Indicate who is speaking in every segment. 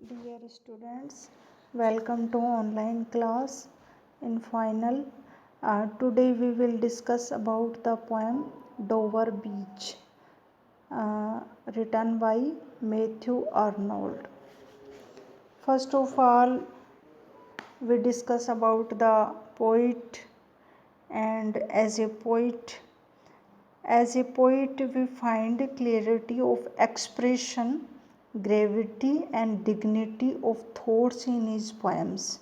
Speaker 1: Dear students, welcome to online class in final. Today we will discuss about the poem Dover Beach, written by Matthew Arnold. First of all, we discuss about the poet, and as a poet we find clarity of expression, gravity and dignity of thoughts in his poems.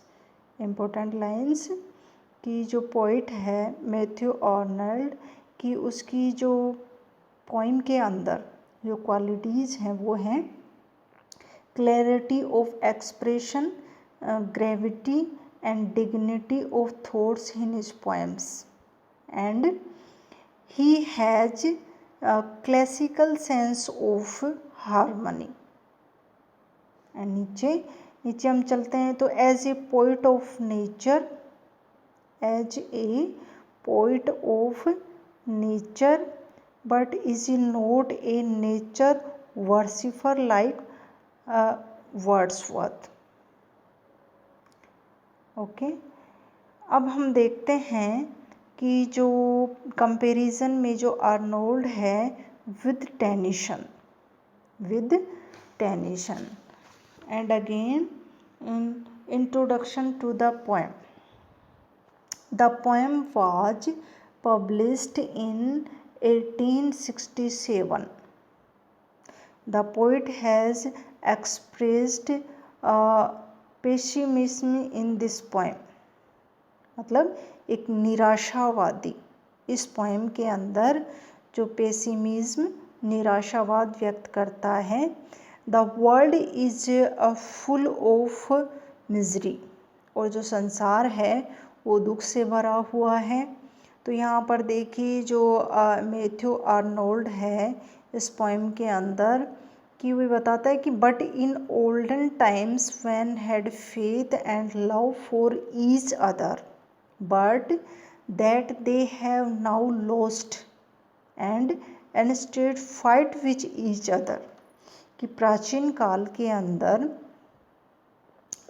Speaker 1: Important lines कि जो poet है Matthew Arnold की उसकी जो poem के अंदर जो qualities हैं वो हैं clarity of expression, gravity and dignity of thoughts in his poems and he has a classical sense of harmony. And नीचे हम चलते हैं तो as a poet of nature, but is not a nature worshipper like Wordsworth. Okay, अब हम देखते हैं कि जो कंपैरिजन में जो आर्नोल्ड है with Tennyson and again introduction to the poem. The poem was published in 1867. The poet has expressed pessimism in this poem. मतलब एक निराशावादी इस पोएम के अंदर जो पेसिमिज्म निराशावाद व्यक्त करता है. The world is full of misery. और जो संसार है वो दुख से भरा हुआ है. तो यहाँ पर देखिए जो मैथ्यू आर्नोल्ड है इस पोएम के अंदर कि वो बताता है कि but in olden times when had faith and love for each other but that they have now lost and instead fight with each other. कि प्राचीन काल के अंदर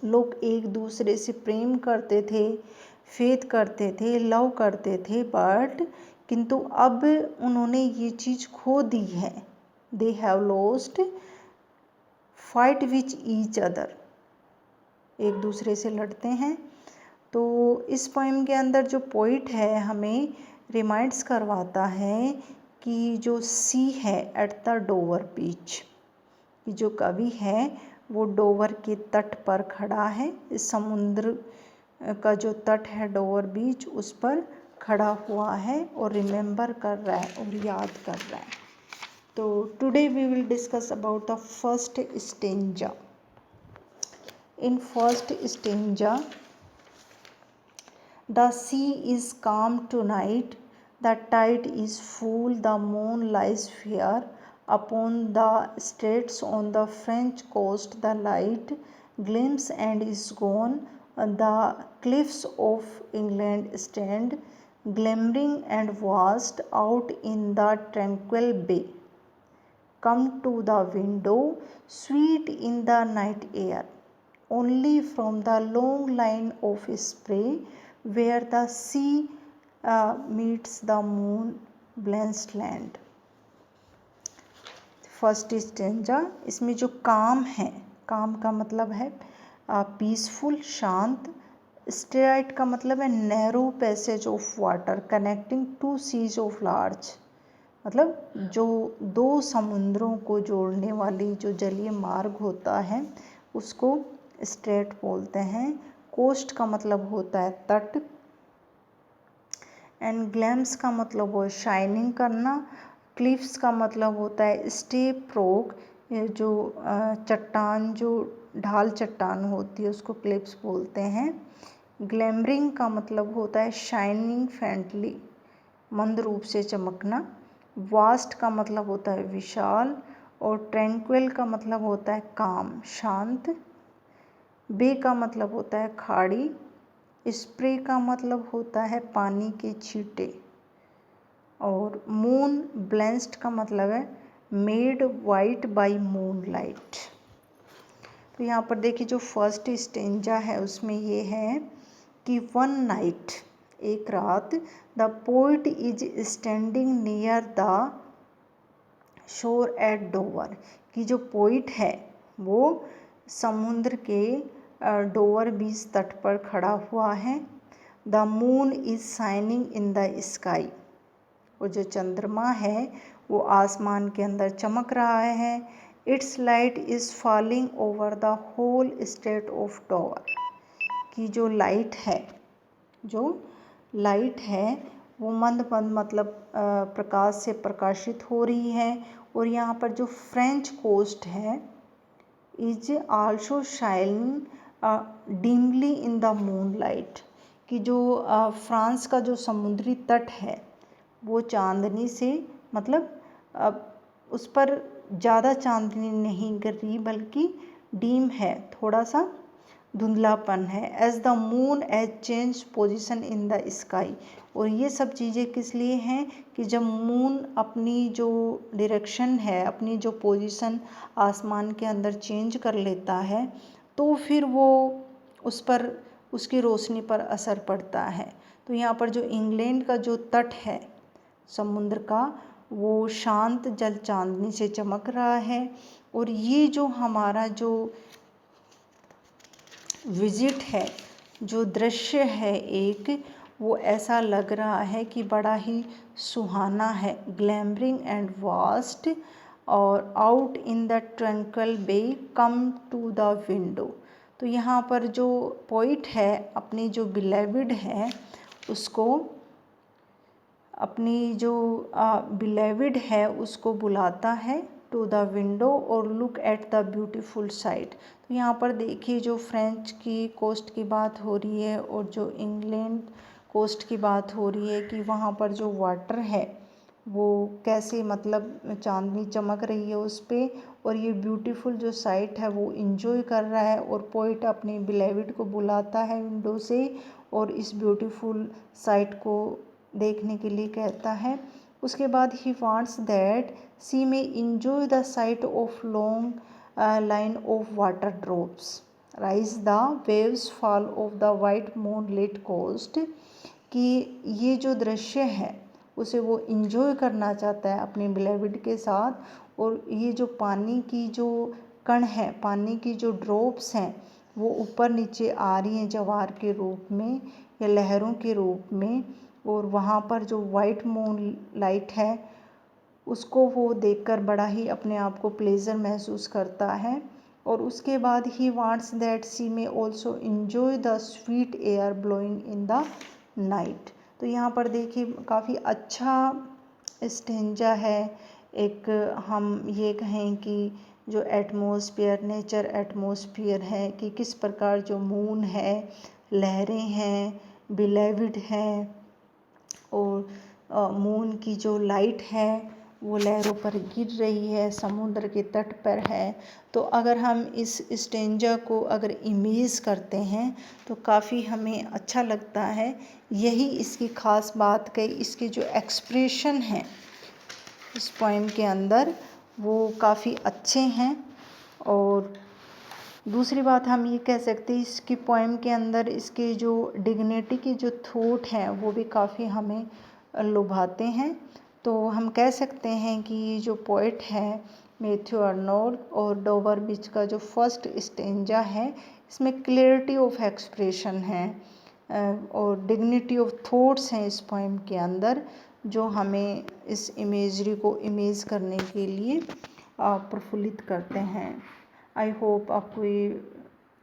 Speaker 1: लोग एक दूसरे से प्रेम करते थे, फेथ करते थे, लव करते थे, बट किंतु अब उन्होंने ये चीज़ खो दी है. They have lost fight which each other, एक दूसरे से लड़ते हैं. तो इस पोएम के अंदर जो पोइट है हमें रिमाइंड्स करवाता है कि जो सी है एट द डोवर बीच, कि जो कवि है वो डोवर के तट पर खड़ा है. इस समुद्र का जो तट है डोवर बीच उस पर खड़ा हुआ है और रिमेंबर कर रहा है और याद कर रहा है. तो today we will discuss about the first stanza. In first stanza, the sea is calm tonight, the tide is full, the moon lies fair upon the straits on the French coast, the light gleams and is gone, the cliffs of England stand glimmering and vast out in the tranquil bay. Come to the window, sweet in the night air, only from the long line of spray where the sea meets the moon blessed land. First stanza, इसमें जो काम है, काम का मतलब है peaceful, शांत. Straight का मतलब है narrow passage of water connecting two seas of large. मतलब जो दो समुद्रों को जोड़ने वाली जो जलीय मार्ग होता है उसको स्ट्रेट बोलते हैं. कोस्ट का मतलब होता है तट. एंड ग्लैम्स का मतलब हो शाइनिंग करना. क्लिफ्स का मतलब होता है स्टेप रॉक, जो चट्टान, जो ढाल चट्टान होती है उसको क्लिफ्स बोलते हैं. ग्लैमरिंग का मतलब होता है शाइनिंग फेंटली, मंद रूप से चमकना. वास्ट का मतलब होता है विशाल. और ट्रैंक्विल का मतलब होता है काम, शांत. बे का मतलब होता है खाड़ी. स्प्रे का मतलब होता है पानी के छींटे. और मून ब्लेंस्ड का मतलब है made white by moon light. तो यहाँ पर देखिए जो फर्स्ट स्टेंजा है उसमें ये है कि वन नाइट, एक रात, the poet is standing near the shore at Dover, कि जो पोइट है वो समुद्र के डोवर बीच तट पर खड़ा हुआ है। The moon is shining in the sky, वो जो चंद्रमा है वो आसमान के अंदर चमक रहा है। Its light is falling over the whole state of Dover, कि जो लाइट है वो मंद मंद मतलब प्रकाश से प्रकाशित हो रही है। और यहाँ पर जो फ्रेंच कोस्ट है is also shining dimly in the moon light, कि जो फ्रांस का जो समुद्री तट है वो चांदनी से मतलब उस पर ज़्यादा चांदनी नहीं गिर रही बल्कि डीम है, थोड़ा सा धुंधलापन है। As the moon as change position in the sky, और ये सब चीज़ें किस लिए हैं कि जब मून अपनी जो डायरेक्शन है, अपनी जो पोजीशन आसमान के अंदर चेंज कर लेता है तो फिर वो उस पर उसकी रोशनी पर असर पड़ता है। तो यहाँ पर जो इंग्लैंड का जो तट है समुद्र का वो शांत जल चांदनी से चमक रहा है। और ये जो हमारा जो विजिट है, जो दृश्य है एक, वो ऐसा लग रहा है कि बड़ा ही सुहाना है, ग्लैमरिंग एंड वास्ट, और out in the tranquil bay come to the window. तो यहाँ पर जो पोइट है अपनी जो बिलेविड है उसको, अपनी जो बिलेविड है उसको बुलाता है टू द विंडो और look at the beautiful sight. तो यहाँ पर देखिए जो फ्रेंच की कोस्ट की बात हो रही है और जो इंग्लैंड कोस्ट की बात हो रही है कि वहाँ पर जो वाटर है वो कैसे मतलब चांदनी चमक रही है उस पर, और ये ब्यूटीफुल जो साइट है वो इंजॉय कर रहा है। और पोइट अपनी बिलेविड को बुलाता है विंडो से और इस ब्यूटीफुल साइट को देखने के लिए कहता है। उसके बाद ही वांट्स दैट सी में enjoy the sight of long line of water drops rise the waves fall of the white moon lit coast, कि ये जो दृश्य है उसे वो इंजॉय करना चाहता है अपने बिलेविड के साथ। और ये जो पानी की जो कण है, पानी की जो ड्रॉप्स हैं वो ऊपर नीचे आ रही हैं जवार के रूप में या लहरों के रूप में, और वहाँ पर जो वाइट मून लाइट है उसको वो देखकर बड़ा ही अपने आप को प्लेजर महसूस करता है। और उसके बाद ही वांट्स दैट सी में also enjoy the sweet air blowing in the night. तो यहाँ पर देखिए काफ़ी अच्छा स्टेंजा है। एक हम ये कहें कि जो एटमॉस्फेयर, नेचर एटमॉस्फेयर है कि किस प्रकार जो मून है, लहरें हैं, बिलेविड है, और मून की जो लाइट है वो लहरों पर गिर रही है, समुद्र के तट पर है। तो अगर हम इस स्टेंजा को अगर इमेज करते हैं तो काफ़ी हमें अच्छा लगता है। यही इसकी ख़ास बात है, इसके जो एक्सप्रेशन हैं इस पोएम के अंदर वो काफ़ी अच्छे हैं। और दूसरी बात हम ये कह सकते हैं इसकी पोएम के अंदर इसके जो डिग्निटी के जो थॉट हैं वो भी काफ़ी हमें लुभाते हैं। तो हम कह सकते हैं कि ये जो पोइट है मैथ्यू आर्नोल्ड और डोवर बीच का जो फर्स्ट स्टेंजा है इसमें क्लियरिटी ऑफ एक्सप्रेशन है और डिग्निटी ऑफ थॉट्स हैं इस पोएम के अंदर, जो हमें इस इमेजरी को इमेज करने के लिए प्रफुल्लित करते हैं। आई होप आपको ये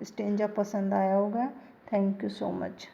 Speaker 1: स्टेंजा पसंद आया होगा। Thank you so much.